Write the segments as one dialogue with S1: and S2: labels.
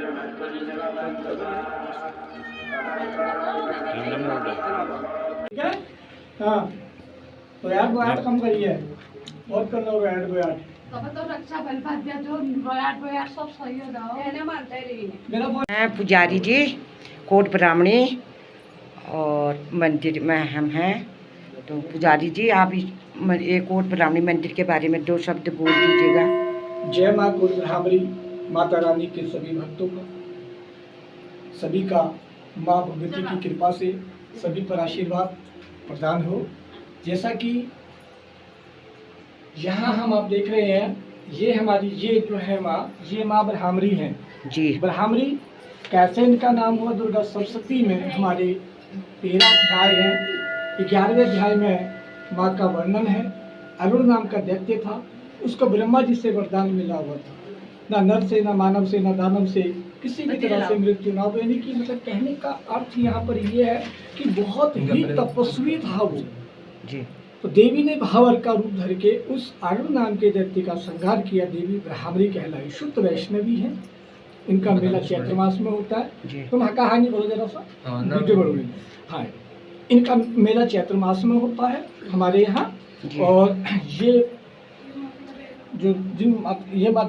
S1: ठीक है। हाँ तो यार वो ऐड कम करिए, बहुत कर लो ऐड को यार।
S2: तो रक्षा बल दिया जो गोयाट सब सही हो जाओ, कहने मानते रही
S1: मेरा
S3: मैं पुजारी जी कोट ब्राह्मणी और मंदिर में हम हैं। तो पुजारी जी आप एक कोट ब्राह्मणी मंदिर के बारे में 2 शब्द बोल दीजिएगा।
S1: जय माँ कोट ब्राह्मणी माता रानी के सभी भक्तों का, सभी का माँ भगवती की कृपा से सभी पर आशीर्वाद प्रदान हो। जैसा कि यहाँ हम आप देख रहे हैं, ये हमारी ये जो है माँ, ये माँ ब्राह्मणी हैं
S3: जी।
S1: ब्राह्मणी कैसे इनका नाम हुआ, दुर्गा सप्तशती में हमारे 13 अध्याय है। 11वें अध्याय में माँ का वर्णन है। अरुण नाम का दैत्य था, उसको ब्रह्मा जी से वरदान मिला हुआ था, ना नर से, ना मानव से, ना दानव से किसी भी तरह से मृत्यु ना हो। यानी कि मतलब कहने का अर्थ यहाँ पर ये है कि बहुत ही तपस्वी था वो
S3: जी।
S1: तो देवी ने भावर का रूप धर के उस अरुण नाम के दैत्य का संहार किया। देवी ब्राह्मणी कहलाई, शुद्ध वैष्णवी है। इनका मेला चैत्र मास में होता है। तुम कहानी बोलो जरा सा, वीडियो बढ़ोगे। हाँ, इनका मेला चैत्र मास में होता है हमारे यहाँ। और ये जो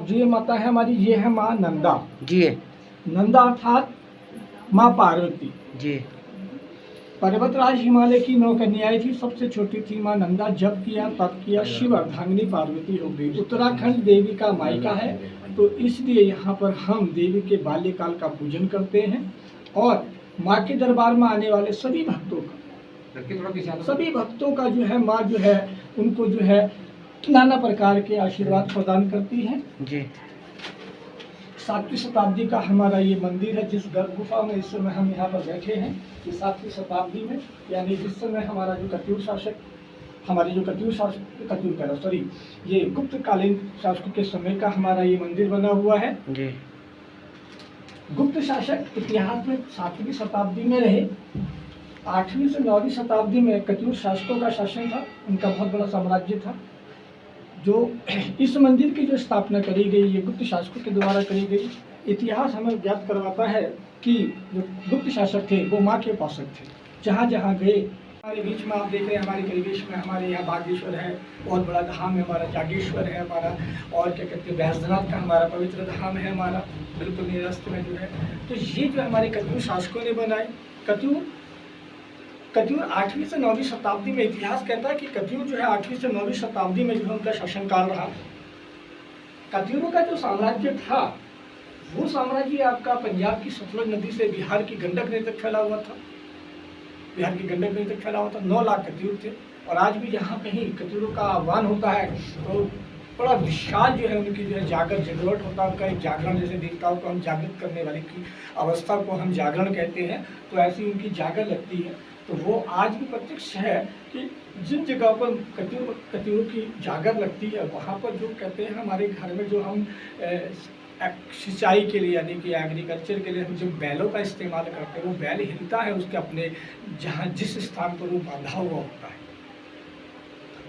S1: ये माता है हमारी, ये है माँ नंदा
S3: जी।
S1: नंदा अर्थात माँ पार्वती
S3: जी।
S1: पर्वतराज हिमालय की 9 कन्याएं थी, सबसे छोटी थी माँ नंदा। जब किया तब किया, शिव अर्धांगिनी पार्वती हो गई। उत्तराखंड देवी का मायका है, तो इसलिए यहाँ पर हम देवी के बाल्यकाल का पूजन करते हैं और माँ के दरबार में आने वाले सभी भक्तों का जो है माँ जो है उनको जो है नाना प्रकार के आशीर्वाद प्रदान करती है
S3: जी।
S1: 7वीं शताब्दी का हमारा ये मंदिर है। जिस गर्भ गुफा में इस समय हम यहाँ पर बैठे हैं, ये 7वीं शताब्दी में, यानी जिस समय हमारा जो कत्यूर शासक, हमारे जो ये गुप्तकालीन शासकों के समय का हमारा ये मंदिर बना हुआ है
S3: जी।
S1: गुप्त शासक इतिहास में 7वीं शताब्दी में रहे। 8वीं से 9वीं शताब्दी में कत्यूर शासकों का शासन था, उनका बहुत बड़ा साम्राज्य था। जो इस मंदिर की जो स्थापना करी गई, ये गुप्त शासकों के द्वारा करी गई। इतिहास हमें ज्ञात करवाता है कि जो गुप्त शासक थे वो माँ के उपासक थे। जहाँ जहाँ गए, हमारे बीच में आप देख रहे हैं, हमारे परिवेश में हमारे यहाँ बागेश्वर है, बहुत बड़ा धाम है हमारा, जागेश्वर है हमारा, और क्या कहते हैं बैजनाथ का हमारा पवित्र धाम है हमारा, बिल्कुल निरस्त में जो है। तो ये जो हमारे कत्यूर शासकों ने बनाए। कत्यूर 8वीं से 9वीं शताब्दी में, इतिहास कहता है कि कत्यूर जो है 8वीं से 9वीं शताब्दी में जो उनका शासनकाल रहा। कत्यूरों का जो साम्राज्य था, वो साम्राज्य आपका पंजाब की सतलुज नदी से बिहार की गंडक नदी तक फैला हुआ था। 9 लाख कत्यूर थे। और आज भी जहाँ कहीं कत्यूरों का आह्वान होता है तो बड़ा विशाल जो है उनकी जो है जागृत होता है। उनका एक जागरण, जैसे देवताओं को हम जागृत करने वाली की अवस्था को हम जागरण कहते हैं, तो ऐसी उनकी जागर लगती है। तो वो आज भी प्रत्यक्ष है कि जिन जगह पर कत्यूरों की जागर लगती है, वहाँ पर जो कहते हैं हमारे घर में जो हम सिंचाई के लिए, यानी कि एग्रीकल्चर के लिए हम जो बैलों का इस्तेमाल करते हैं, वो बैल हिलता है उसके अपने जहाँ जिस स्थान पर वो बांधा हुआ होता है।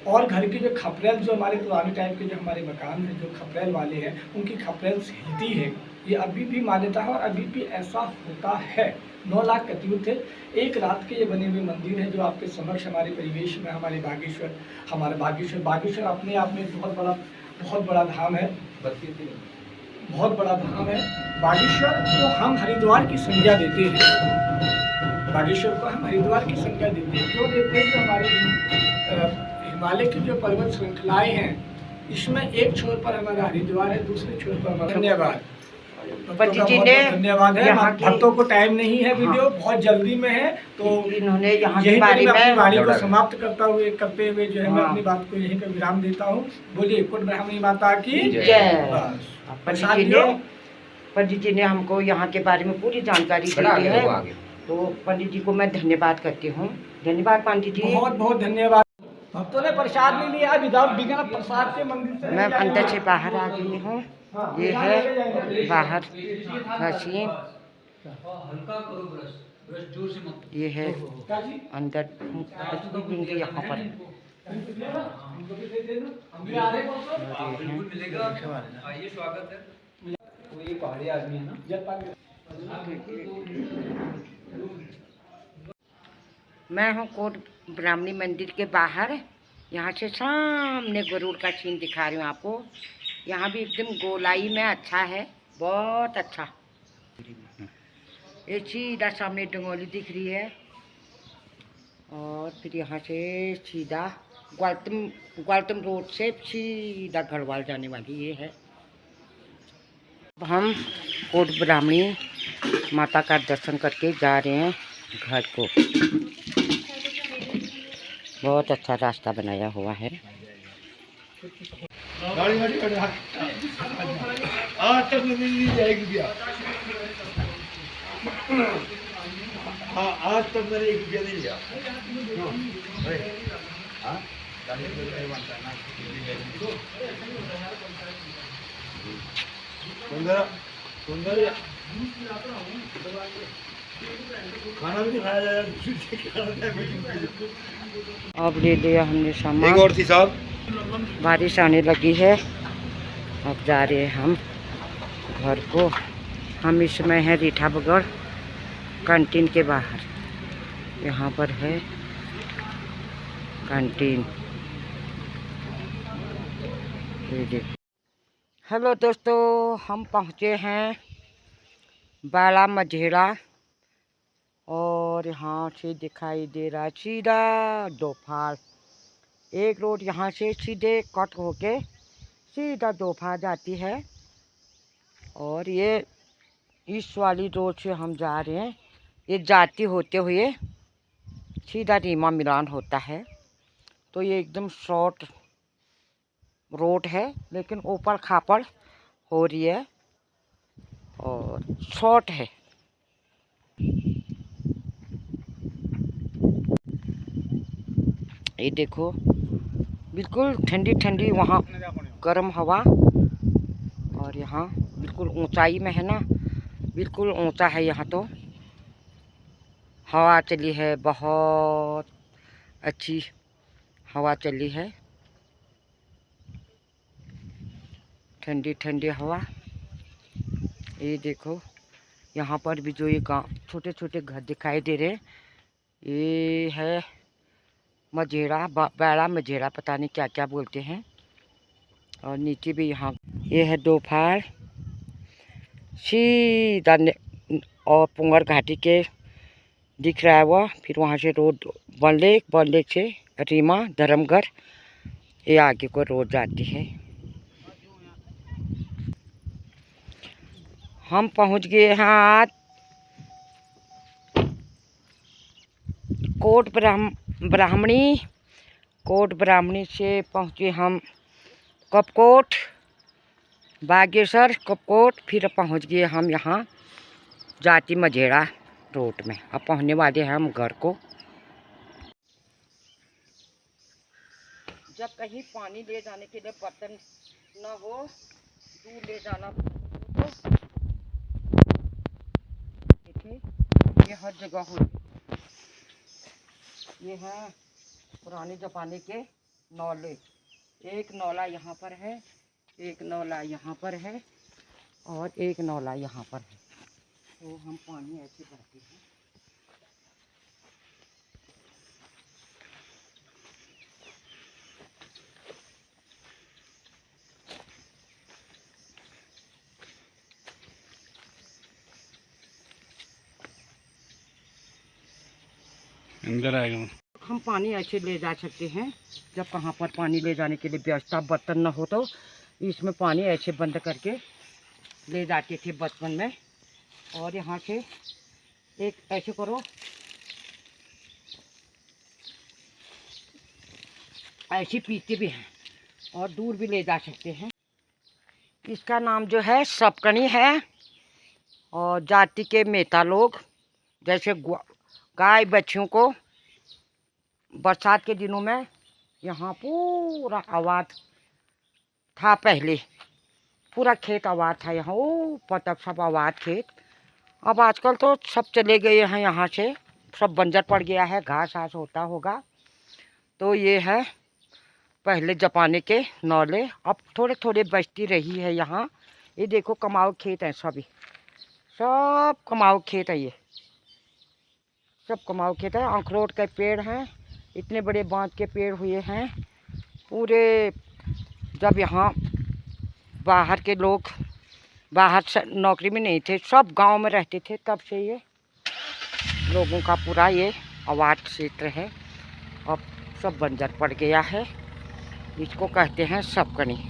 S1: और घर के जो खपरेल, जो हमारे पुराने टाइप के जो हमारे मकान हैं, जो खपरेल वाले हैं, उनकी खपरेल हिलती है। ये अभी भी मान्यता है और अभी भी ऐसा होता है। 9 लाख कत्यूर थे। एक रात के ये बने हुए मंदिर हैं जो आपके समक्ष हमारे परिवेश में हमारे बागेश्वर अपने आप में बहुत बड़ा धाम है, बहुत बड़ा धाम है बागेश्वर को। हम हरिद्वार की संज्ञा देते हैं, बागेश्वर को हम हरिद्वार की संज्ञा देते हैं। क्यों देते हैं? कि हमारे हिमालय की जो पर्वत श्रृंखलाएं हैं, इसमें एक छोर पर हमारा हरिद्वार है, दूसरे छोर पर हमारा। धन्यवाद धन्यवाद है। भक्तों को टाइम नहीं है, वीडियो बहुत जल्दी में है, तो
S3: इन्होंने यहाँ
S1: यही
S3: के बारे में
S1: अपनी वाणी को समाप्त करते हुए जो है मैं अपनी बात को यहीं पर विराम देता हूँ। बोलिए कोट ब्राह्मणी माता की जय।
S3: पंडित जी ने हमको यहाँ के बारे में पूरी जानकारी दी है, तो पंडित जी को मैं धन्यवाद करती हूँ। धन्यवाद पंडित जी,
S1: बहुत बहुत धन्यवाद। भक्तों ने प्रसाद नहीं लिया, विदाउट बिना प्रसाद के मंदिर से
S3: मैं अंदर से बाहर आ गई हूँ। ये है बाहर मशीन, ये है अंदर दूंगी यहाँ पर।
S4: वो ये पहाड़ी आदमी है ना।
S3: मैं हूँ कोट ब्राह्मणी मंदिर के बाहर। यहाँ से सामने गरुड़ का सीन दिखा रही हूँ आपको। यहाँ भी एकदम गोलाई में अच्छा है, बहुत अच्छा। ये सीधा सामने डंगोली दिख रही है और फिर यहाँ से सीधा ग्वालतम रोड से सीधा गढ़वाल जाने वाली ये है। अब हम कोट ब्राह्मणी माता का दर्शन करके जा रहे हैं घर को। बहुत अच्छा रास्ता बनाया हुआ है।
S4: गाड़ी आज तक नहीं जाएगी भैया। हाँ, आज तक मैंने 1 रुपया नहीं लिया। खाना भी नहीं खाया जाएगा।
S3: अब ले लिया हमने सामान।
S4: एक और थी साहब।
S3: बारिश आने लगी है, अब जा रहे हैं हम घर को। हम इसमें हैं रीठा बगड़ कैंटीन के बाहर। यहाँ पर है कैंटीन। हेलो दोस्तों, हम पहुँचे हैं बाला मझेड़ा और यहाँ से दिखाई दे रहा सीधा दोफाड़। एक रोड यहाँ से सीधे कट होके सीधा दोफा जाती है और ये इस वाली रोड से हम जा रहे हैं। ये जाती होते हुए सीधा रीमा मिलान होता है। तो ये एकदम शॉर्ट रोड है, लेकिन ऊपर खापड़ हो रही है और शॉर्ट है। ये देखो बिल्कुल ठंडी ठंडी वहाँ गर्म हवा, और यहाँ बिल्कुल ऊंचाई में है ना, बिल्कुल ऊंचा है यहाँ। तो हवा चली है, बहुत अच्छी हवा चली है, ठंडी ठंडी हवा। ये देखो यहाँ पर भी जो ये गाँव छोटे छोटे घर दिखाई दे रहे, ये है मझेड़ा, बाड़ा मझेड़ा, पता नहीं क्या क्या बोलते हैं। और नीचे भी यहाँ ये है दोफाड़ सीधा और पुंगर घाटी के दिख रहा है वह। फिर वहाँ से रोड बनलेक से रीमा धर्मगढ़ ये आगे को रोड जाती है। हम पहुँच गए हैं आज कोट ब्राह्मणी से पहुँचे हम कपकोट, बागेश्वर, कपकोट। फिर पहुँच गए हम यहाँ जाति मझेड़ा रोड में। अब पहुँचने वाले हैं हम घर को। जब कहीं पानी ले जाने के लिए बर्तन न हो, दूर ले जाना तो ये हर जगह हो। ये है पुराने ज़माने के नौले। एक नौला यहाँ पर है, एक नौला यहाँ पर है और एक नौला यहाँ पर है। तो हम पानी ऐसे भरते हैं।
S4: अंदर आएगा।
S3: हम पानी ऐसे ले जा सकते हैं जब कहाँ पर पानी ले जाने के लिए व्यवस्था बर्तन न हो, तो इसमें पानी ऐसे बंद करके ले जाते थे बचपन में। और यहाँ से एक ऐसे करो, ऐसे पीते भी हैं और दूर भी ले जा सकते हैं। इसका नाम जो है सपकनी है। और जाति के मेता लोग जैसे गाय बच्चियों को बरसात के दिनों में यहाँ पूरा आबाद था। पहले पूरा खेत आबाद था यहाँ, वो पतक सब आबाद खेत। अब आजकल तो सब चले गए हैं यहाँ से, सब बंजर पड़ गया है, घास घास होता होगा। तो ये है पहले जमाने के नौले, अब थोड़े थोड़े बचती रही है यहाँ। ये देखो कमाऊ खेत हैं सभी, सब कमाऊ खेत है, ये सब कमाऊ खेत है। अखरोट के पेड़ हैं, इतने बड़े बांध के पेड़ हुए हैं पूरे। जब यहाँ बाहर के लोग बाहर से नौकरी में नहीं थे, सब गांव में रहते थे, तब से ये लोगों का पूरा ये आबाद क्षेत्र है। अब सब बंजर पड़ गया है, इसको कहते हैं सबकनी।